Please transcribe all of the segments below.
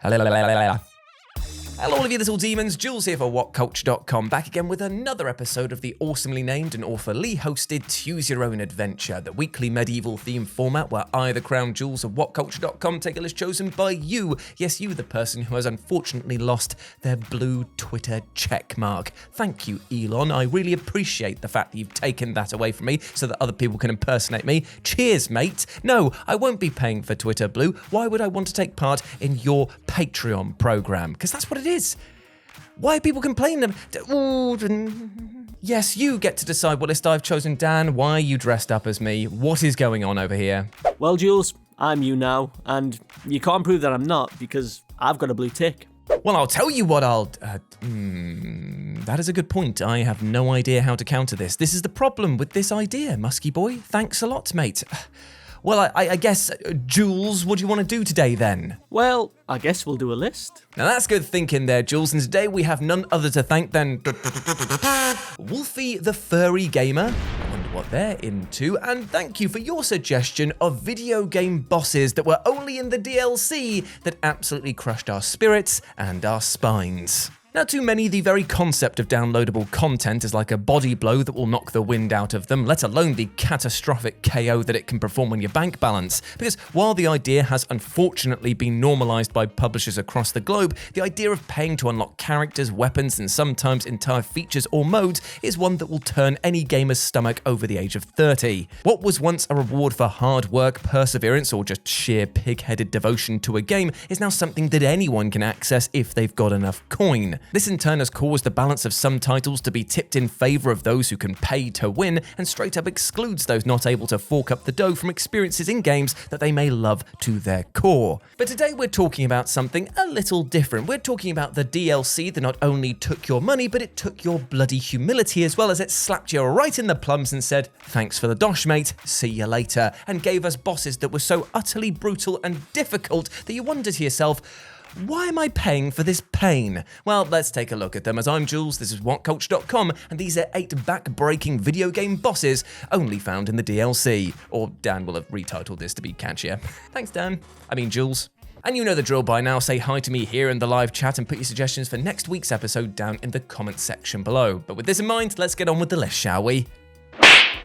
Hello all of you little demons, Jules here for WhatCulture.com, back again with another episode of the awesomely named and awfully hosted Choose Your Own Adventure, the weekly medieval themed format where I, the Crown Jules of WhatCulture.com, take a list chosen by you. Yes, you, the person who has unfortunately lost their blue Twitter checkmark. Thank you, Elon. I really appreciate the fact that you've taken that away from me so that other people can impersonate me. Cheers, mate. No, I won't be paying for Twitter Blue. Why would I want to take part in your Patreon program? Because that's what it is. Why are people complaining? Yes, you get to decide what list I've chosen. Dan, why are you dressed up as me? What is going on over here? Well, Jules, I'm you now, and you can't prove that I'm not because I've got a blue tick. Well, I'll tell you what that is a good point. I have no idea how to counter this. This is the problem with this idea, Musky boy. Thanks a lot, mate. Well, I guess, Jules, what do you want to do today, then? Well, I guess we'll do a list. Now, that's good thinking there, Jules, and today we have none other to thank than Wolfie the Furry Gamer. I wonder what they're into, and thank you for your suggestion of video game bosses that were only in the DLC that absolutely crushed our spirits and our spines. Now, to many, the very concept of downloadable content is like a body blow that will knock the wind out of them, let alone the catastrophic KO that it can perform on your bank balance. Because while the idea has unfortunately been normalized by publishers across the globe, the idea of paying to unlock characters, weapons, and sometimes entire features or modes is one that will turn any gamer's stomach over the age of 30. What was once a reward for hard work, perseverance, or just sheer pig-headed devotion to a game is now something that anyone can access if they've got enough coin. This in turn has caused the balance of some titles to be tipped in favour of those who can pay to win, and straight up excludes those not able to fork up the dough from experiences in games that they may love to their core. But today we're talking about something a little different. We're talking about the DLC that not only took your money, but it took your bloody humility as well, as it slapped you right in the plums and said, "Thanks for the dosh, mate, see you later," and gave us bosses that were so utterly brutal and difficult that you wonder to yourself, why am I paying for this pain? Well, let's take a look at them. As I'm Jules, this is WhatCulture.com, and these are 8 back-breaking video game bosses only found in the DLC. Or Dan will have retitled this to be catchier. Thanks, Dan. I mean, Jules. And you know the drill by now. Say hi to me here in the live chat and put your suggestions for next week's episode down in the comments section below. But with this in mind, let's get on with the list, shall we?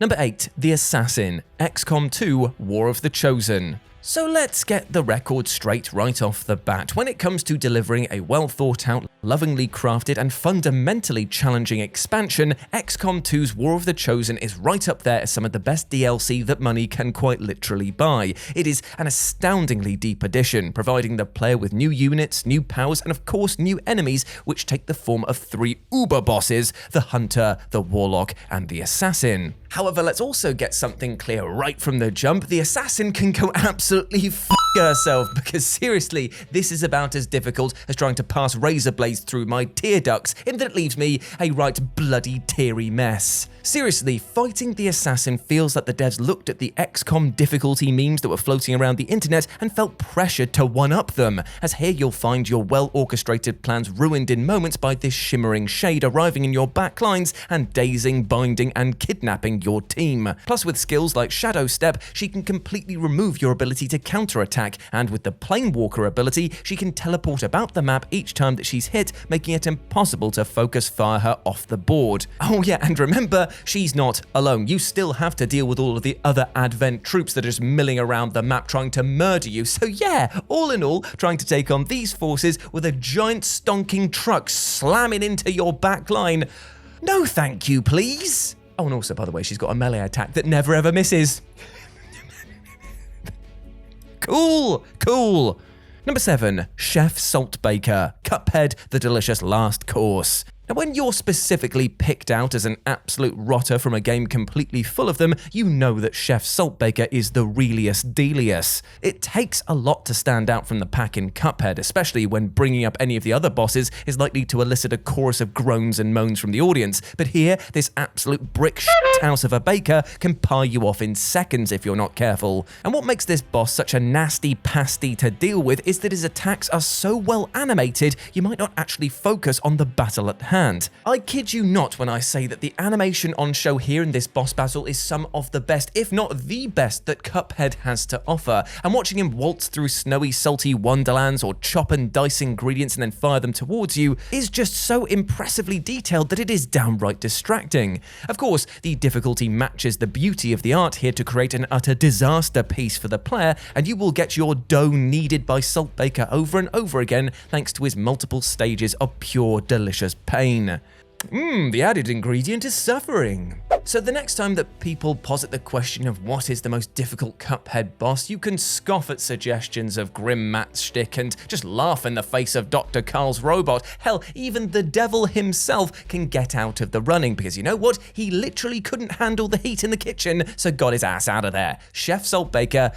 Number 8, The Assassin, XCOM 2, War of the Chosen. So let's get the record straight right off the bat. When it comes to delivering a well-thought-out, lovingly crafted, and fundamentally challenging expansion, XCOM 2's War of the Chosen is right up there as some of the best DLC that money can quite literally buy. It is an astoundingly deep addition, providing the player with new units, new powers, and of course new enemies, which take the form of 3 uber bosses: the Hunter, the Warlock, and the Assassin. However, let's also get something clear right from the jump. The Assassin can go absolutely f*** herself, because seriously, this is about as difficult as trying to pass razor blades through my tear ducts, in that it leaves me a right bloody teary mess. Seriously, fighting the Assassin feels like the devs looked at the XCOM difficulty memes that were floating around the internet and felt pressured to one-up them, as here you'll find your well-orchestrated plans ruined in moments by this shimmering shade arriving in your backlines and dazing, binding, and kidnapping your team. Plus, with skills like Shadow Step, she can completely remove your ability to counterattack, and with the Planewalker ability, she can teleport about the map each time that she's hit, making it impossible to focus fire her off the board. Oh yeah, and remember, she's not alone. You still have to deal with all of the other Advent troops that are just milling around the map trying to murder you. So yeah, all in all, trying to take on these forces with a giant stonking truck slamming into your back line. No thank you, please. Oh, and also, by the way, she's got a melee attack that never ever misses. Cool. Number 7, Chef SALTBAKER, Cuphead, the delicious last course. Now, when you're specifically picked out as an absolute rotter from a game completely full of them, you know that Chef SALTBAKER is the realiest dealiest. It takes a lot to stand out from the pack in Cuphead, especially when bringing up any of the other bosses is likely to elicit a chorus of groans and moans from the audience. But here, this absolute brick shit house of a baker can pie you off in seconds if you're not careful. And what makes this boss such a nasty pasty to deal with is that his attacks are so well animated, you might not actually focus on the battle at hand. hand. I kid you not when I say that the animation on show here in this boss battle is some of the best, if not the best, that Cuphead has to offer. And watching him waltz through snowy, salty wonderlands or chop and dice ingredients and then fire them towards you is just so impressively detailed that it is downright distracting. Of course, the difficulty matches the beauty of the art here to create an utter disaster piece for the player, and you will get your dough kneaded by SALTBAKER over and over again thanks to his multiple stages of pure delicious pain. The added ingredient is suffering. So the next time that people posit the question of what is the most difficult Cuphead boss, you can scoff at suggestions of grim matchstick and just laugh in the face of Dr. Carl's robot. Hell, even the devil himself can get out of the running because you know what? He literally couldn't handle the heat in the kitchen, so got his ass out of there. Chef SALTBAKER,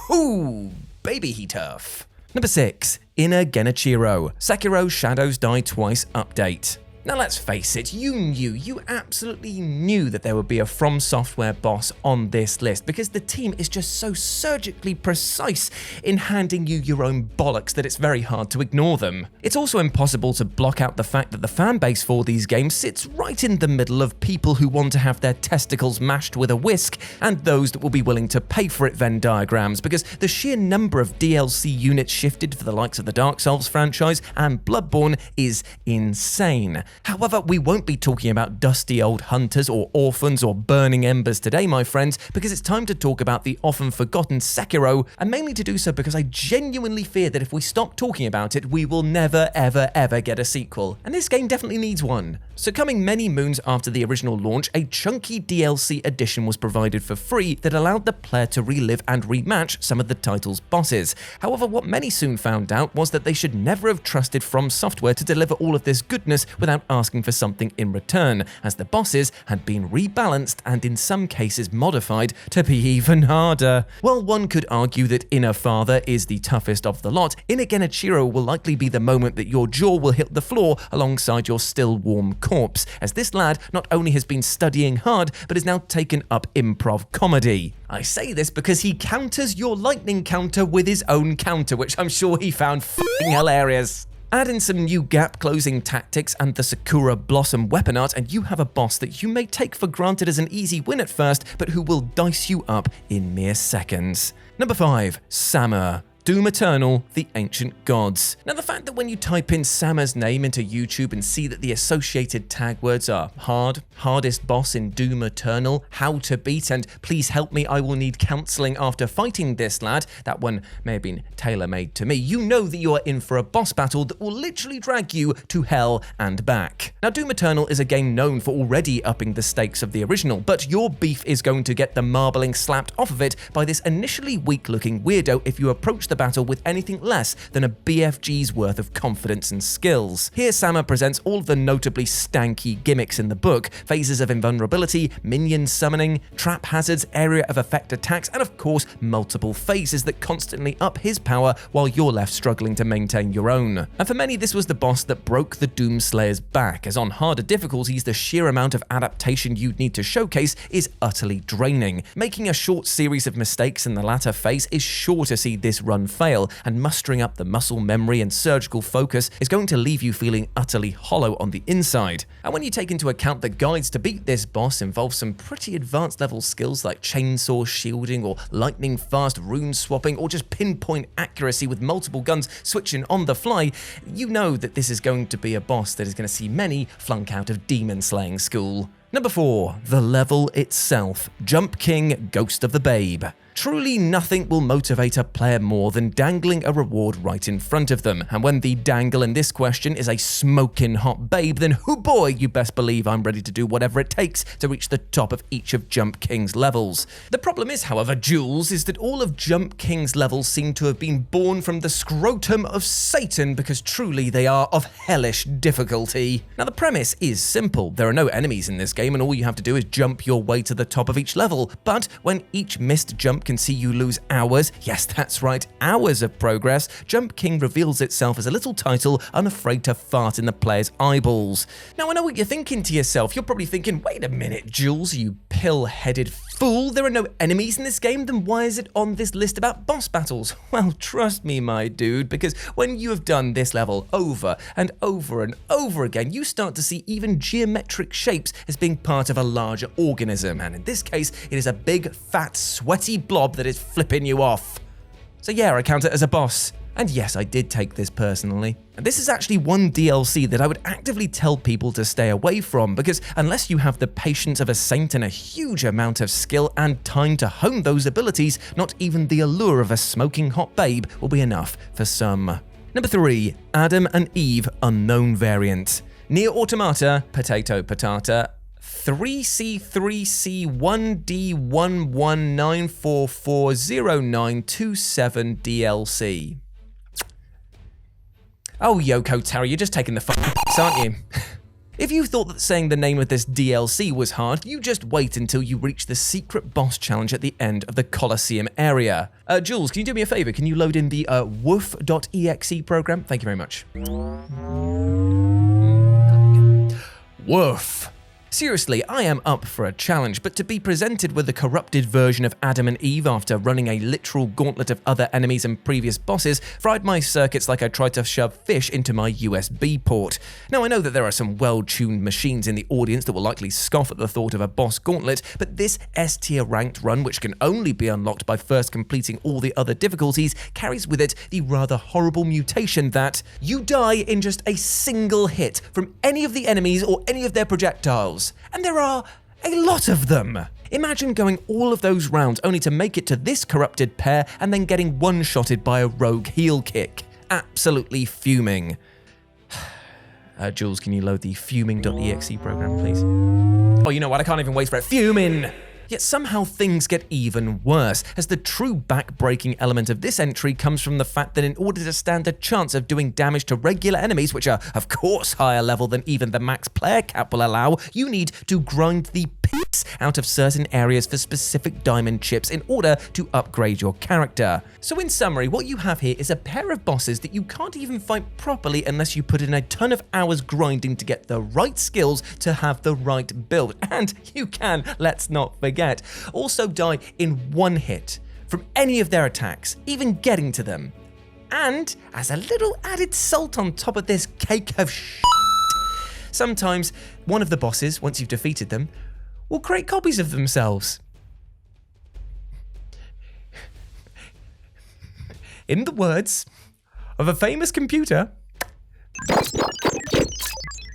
whoo, baby he tough. Number 6, Inner GENICHIRO, Sekiro Shadows Die Twice update. Now let's face it, you absolutely knew that there would be a From Software boss on this list because the team is just so surgically precise in handing you your own bollocks that it's very hard to ignore them. It's also impossible to block out the fact that the fanbase for these games sits right in the middle of people who want to have their testicles mashed with a whisk and those that will be willing to pay for it Venn diagrams because the sheer number of DLC units shifted for the likes of the Dark Souls franchise and Bloodborne is insane. However, we won't be talking about dusty old hunters or orphans or burning embers today, my friends, because it's time to talk about the often forgotten Sekiro, and mainly to do so because I genuinely fear that if we stop talking about it, we will never, ever get a sequel. And this game definitely needs one. So coming many moons after the original launch, a chunky DLC edition was provided for free that allowed the player to relive and rematch some of the title's bosses. However, what many soon found out was that they should never have trusted From Software to deliver all of this goodness without asking for something in return, as the bosses had been rebalanced and in some cases modified to be even harder. While one could argue that Inner Father is the toughest of the lot, Inner GENICHIRO will likely be the moment that your jaw will hit the floor alongside your still warm corpse, as this lad not only has been studying hard, but has now taken up improv comedy. I say this because he counters your lightning counter with his own counter, which I'm sure he found f***ing hilarious. Add in some new gap-closing tactics and the Sakura Blossom weapon art, and you have a boss that you may take for granted as an easy win at first, but who will dice you up in mere seconds. Number 5, Samur. Doom Eternal, The Ancient Gods. Now the fact that when you type in Samur's name into YouTube and see that the associated tag words are hard, hardest boss in Doom Eternal, how to beat, and please help me, I will need counselling after fighting this lad, that one may have been tailor-made to me, you know that you are in for a boss battle that will literally drag you to hell and back. Now Doom Eternal is a game known for already upping the stakes of the original, but your beef is going to get the marbling slapped off of it by this initially weak-looking weirdo if you approach the battle with anything less than a BFG's worth of confidence and skills. Here Samur presents all of the notably stanky gimmicks in the book, phases of invulnerability, minion summoning, trap hazards, area of effect attacks, and of course multiple phases that constantly up his power while you're left struggling to maintain your own. And for many this was the boss that broke the Doomslayer's back, as on harder difficulties the sheer amount of adaptation you'd need to showcase is utterly draining. Making a short series of mistakes in the latter phase is sure to see this run fail, and mustering up the muscle memory and surgical focus is going to leave you feeling utterly hollow on the inside. And when you take into account the guides to beat this boss involve some pretty advanced level skills like chainsaw shielding or lightning fast rune swapping or just pinpoint accuracy with multiple guns switching on the fly, you know that this is going to be a boss that is going to see many flunk out of demon slaying school. Number 4, the level itself, Jump King Ghost of the Babe. Truly nothing will motivate a player more than dangling a reward right in front of them, and when the dangle in this question is a smoking hot babe, then hoo boy, you best believe I'm ready to do whatever it takes to reach the top of each of Jump King's levels. The problem is, however, Jules, is that all of Jump King's levels seem to have been born from the scrotum of Satan because truly they are of hellish difficulty. Now the premise is simple, there are no enemies in this game and all you have to do is jump your way to the top of each level, but when each missed jump can see you lose hours, yes that's right, hours of progress, Jump King reveals itself as a little title unafraid to fart in the player's eyeballs. Now I know what you're thinking to yourself, you're probably thinking, wait a minute Jules, you pill-headed fool, there are no enemies in this game, then why is it on this list about boss battles? Well, trust me, my dude, because when you have done this level over and over and over again, you start to see even geometric shapes as being part of a larger organism, and in this case, it is a big, fat, sweaty blob that is flipping you off. So yeah, I count it as a boss. And yes, I did take this personally. And this is actually one DLC that I would actively tell people to stay away from, because unless you have the patience of a saint and a huge amount of skill and time to hone those abilities, not even the allure of a smoking hot babe will be enough for some. Number 3, Adam and Eve Unknown Variant. Nier Automata, Potato Patata, 3C3C1D1194400927 DLC. Oh, Yoko Taro, you're just taking the piss, aren't you? If you thought that saying the name of this DLC was hard, you just wait until you reach the secret boss challenge at the end of the Colosseum area. Jules, can you do me a favor? Can you load in the woof.exe program? Thank you very much. Woof. Seriously, I am up for a challenge, but to be presented with a corrupted version of Adam and Eve after running a literal gauntlet of other enemies and previous bosses fried my circuits like I tried to shove fish into my USB port. Now, I know that there are some well-tuned machines in the audience that will likely scoff at the thought of a boss gauntlet, but this S-tier ranked run, which can only be unlocked by first completing all the other difficulties, carries with it the rather horrible mutation that you die in just a single hit from any of the enemies or any of their projectiles. And there are a lot of them. Imagine going all of those rounds only to make it to this corrupted pair and then getting one-shotted by a rogue heel kick. Absolutely fuming. Jules, can you load the fuming.exe program, please? Oh, you know what? I can't even wait for it. Fuming! Yet somehow things get even worse, as the true back-breaking element of this entry comes from the fact that in order to stand a chance of doing damage to regular enemies, which are of course higher level than even the max player cap will allow, you need to grind the piss out of certain areas for specific diamond chips in order to upgrade your character. So in summary, what you have here is a pair of bosses that you can't even fight properly unless you put in a ton of hours grinding to get the right skills to have the right build. And you can, let's not forget, also die in one hit from any of their attacks, even getting to them. And as a little added salt on top of this cake of shit, sometimes one of the bosses, once you've defeated them, will create copies of themselves. In the words of a famous computer.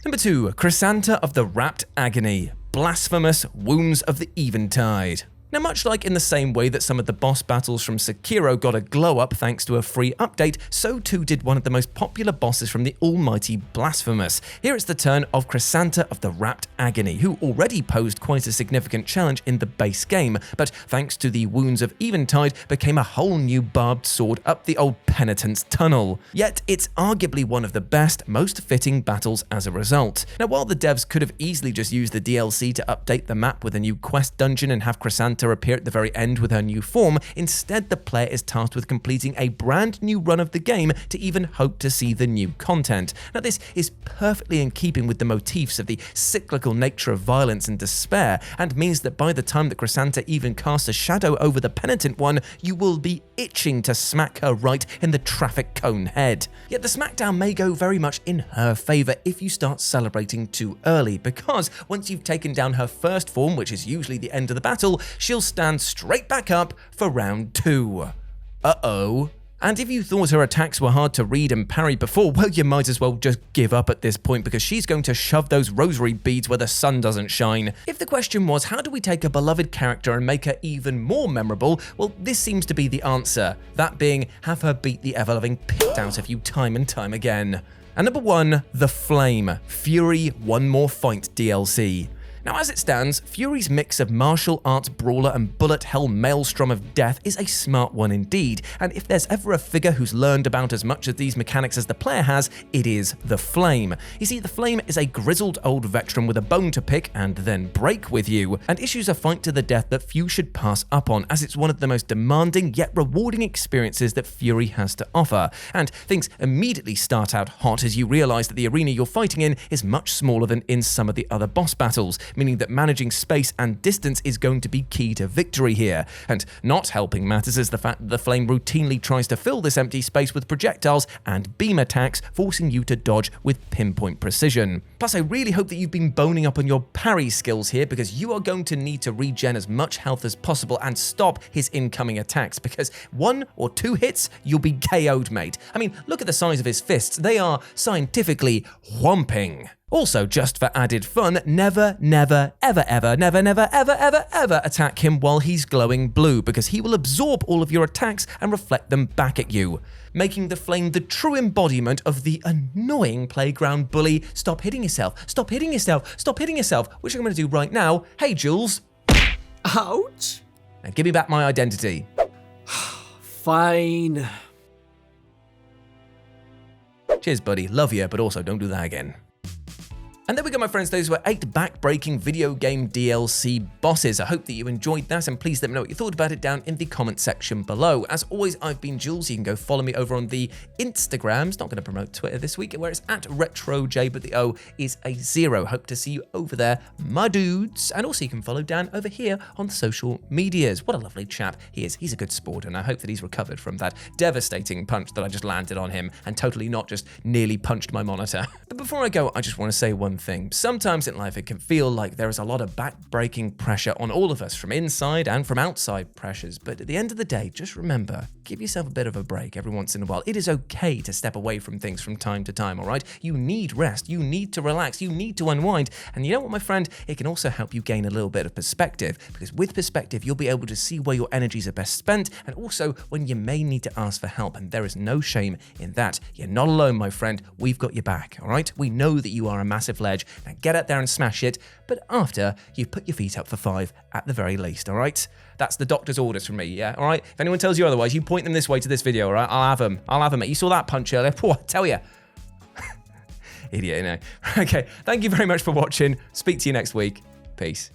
Number 2, CRISANTA of the Wrapped Agony. Blasphemous Wounds of the Eventide. Now, much like in the same way that some of the boss battles from Sekiro got a glow up thanks to a free update, so too did one of the most popular bosses from the almighty Blasphemous. Here it's the turn of CRISANTA of the Wrapped Agony, who already posed quite a significant challenge in the base game, but thanks to the Wounds of Eventide became a whole new barbed sword up the old penitent's tunnel. Yet it's arguably one of the best, most fitting battles as a result. Now, while the devs could have easily just used the DLC to update the map with a new quest dungeon and have CRISANTA appear at the very end with her new form, instead the player is tasked with completing a brand new run of the game to even hope to see the new content. Now, this is perfectly in keeping with the motifs of the cyclical nature of violence and despair, and means that by the time that CRISANTA even casts a shadow over the penitent one, you will be itching to smack her right in the traffic cone head. Yet the smackdown may go very much in her favour if you start celebrating too early, because once you've taken down her first form, which is usually the end of the battle, she'll stand straight back up for round 2. Uh-oh. And if you thought her attacks were hard to read and parry before, well, you might as well just give up at this point, because she's going to shove those rosary beads where the sun doesn't shine. If the question was, how do we take a beloved character and make her even more memorable, well, this seems to be the answer. That being, have her beat the ever-loving piss out of you time and time again. And number 1, The Flame, Fury One More Fight DLC. Now, as it stands, Fury's mix of martial arts brawler and bullet hell maelstrom of death is a smart one indeed, and if there's ever a figure who's learned about as much of these mechanics as the player has, it is The Flame. You see, The Flame is a grizzled old veteran with a bone to pick and then break with you, and issues a fight to the death that few should pass up on, as it's one of the most demanding yet rewarding experiences that Fury has to offer. And things immediately start out hot as you realise that the arena you're fighting in is much smaller than in some of the other boss battles, meaning that managing space and distance is going to be key to victory here. And not helping matters is the fact that the flame routinely tries to fill this empty space with projectiles and beam attacks, forcing you to dodge with pinpoint precision. Plus, I really hope that you've been boning up on your parry skills here, because you are going to need to regen as much health as possible and stop his incoming attacks, because 1 or 2 hits, you'll be KO'd, mate. I mean, look at the size of his fists. They are scientifically whomping. Also, just for added fun, never attack him while he's glowing blue, because he will absorb all of your attacks and reflect them back at you, making the flame the true embodiment of the annoying playground bully. Stop hitting yourself, stop hitting yourself, stop hitting yourself, which I'm going to do right now. Hey, Jules. Ouch. Now give me back my identity. Fine. Cheers, buddy. Love you, but also don't do that again. And there we go, my friends. Those were 8 back-breaking video game DLC bosses. I hope that you enjoyed that, and please let me know what you thought about it down in the comment section below. As always, I've been Jules. You can go follow me over on the Instagrams. Not going to promote Twitter this week, where it's at RetroJ, but the O is a 0. Hope to see you over there, my dudes. And also you can follow Dan over here on the social medias. What a lovely chap he is. He's a good sport, and I hope that he's recovered from that devastating punch that I just landed on him, and totally not just nearly punched my monitor. But before I go, I just want to say one thing. Sometimes in life it can feel like there is a lot of back-breaking pressure on all of us, from inside and from outside pressures, but at the end of the day, just remember, give yourself a bit of a break every once in a while. It is okay to step away from things from time to time, all right? You need rest, you need to relax, you need to unwind, and you know what, my friend? It can also help you gain a little bit of perspective, because with perspective, you'll be able to see where your energies are best spent, and also when you may need to ask for help, and there is no shame in that. You're not alone, my friend. We've got your back, all right? We know that you are a massive ledge. Now get out there and smash it, but after you've put your feet up for 5 at the very least, all right? That's the doctor's orders from me, yeah? All right? If anyone tells you otherwise, you point them this way to this video, all right? I'll have them. I'll have them, mate. You saw that punch earlier? I tell you. Idiot, you know. Okay, thank you very much for watching. Speak to you next week. Peace.